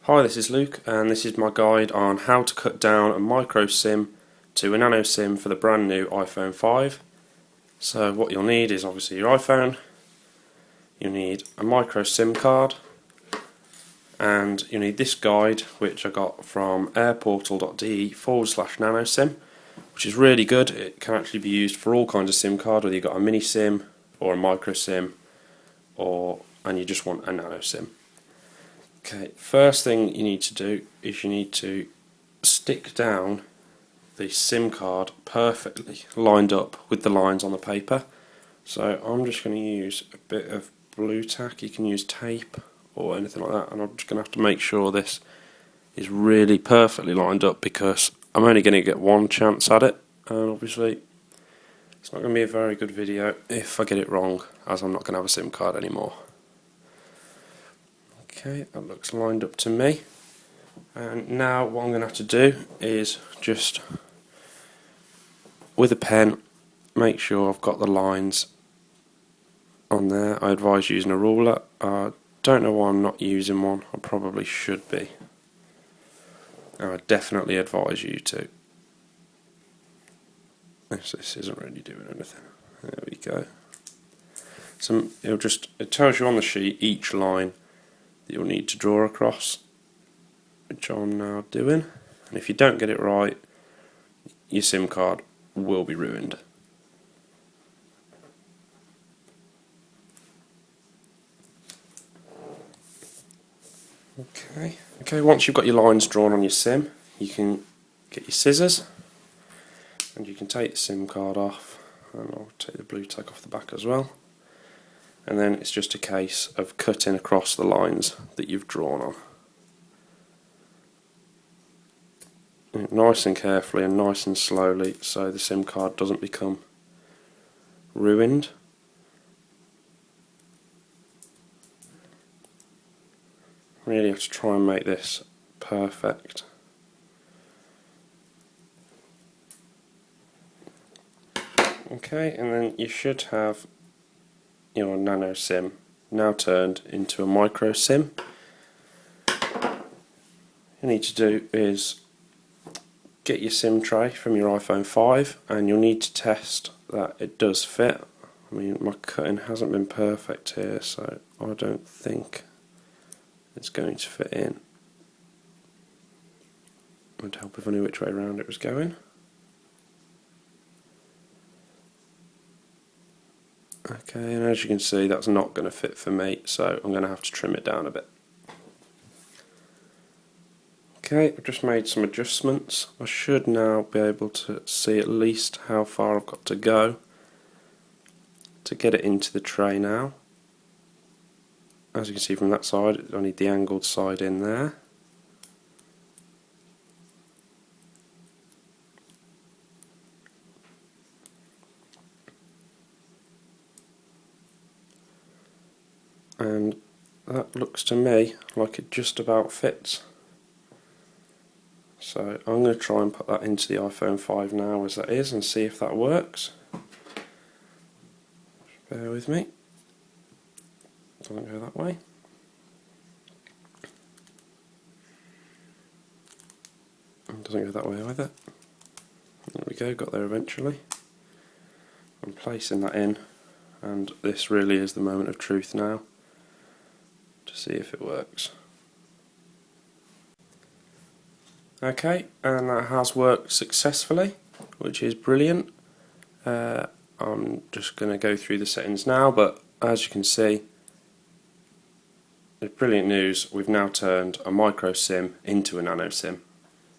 Hi, this is Luke, and this is my guide on how to cut down a micro SIM to a nano SIM for the brand new iPhone 5. So what you'll need is obviously your iPhone, you'll need a micro SIM card, and you'll need this guide which I got from airportal.de/nano SIM, which is really good. It can actually be used for all kinds of SIM card, whether you've got a mini SIM or a micro SIM, and you just want a nano SIM. Okay, first thing you need to do is you need to stick down the SIM card perfectly lined up with the lines on the paper. So I'm just going to use a bit of blue tack. You can use tape or anything like that, and I'm just going to have to make sure this is really perfectly lined up because I'm only going to get one chance at it, and obviously it's not going to be a very good video if I get it wrong, as I'm not going to have a SIM card anymore. Okay, that looks lined up to me, and now what I'm going to have to do is just with a pen make sure I've got the lines on there. I advise using a ruler. I don't know why I'm not using one. I probably should be. I definitely advise you to. This isn't really doing anything. There we go. So it tells you on the sheet each line that you'll need to draw across, which I'm now doing, and if you don't get it right, your SIM card will be ruined. Okay, once you've got your lines drawn on your SIM, you can get your scissors and you can take the SIM card off, and I'll take the blue tack off the back as well. And then it's just a case of cutting across the lines that you've drawn on. Nice and carefully and nice and slowly, so the SIM card doesn't become ruined. Really have to try and make this perfect. Okay, and then you should have your nano SIM now turned into a micro SIM. All you need to do is get your SIM tray from your iPhone 5, and you'll need to test that it does fit. I mean, my cutting hasn't been perfect here, so I don't think it's going to fit in. It would help if I knew which way around it was going. Okay, and as you can see, that's not going to fit for me, so I'm going to have to trim it down a bit. Okay, I've just made some adjustments. I should now be able to see at least how far I've got to go to get it into the tray now. As you can see from that side, I need the angled side in there. And that looks to me like it just about fits. So I'm going to try and put that into the iPhone 5 now as that is and see if that works. Just bear with me. Doesn't go that way. It doesn't go that way either. There we go, got there eventually. I'm placing that in, and this really is the moment of truth now to see if it works. Okay, and that has worked successfully, which is brilliant. I'm just going to go through the settings now, but as you can see, it's brilliant news. We've now turned a micro SIM into a nano SIM.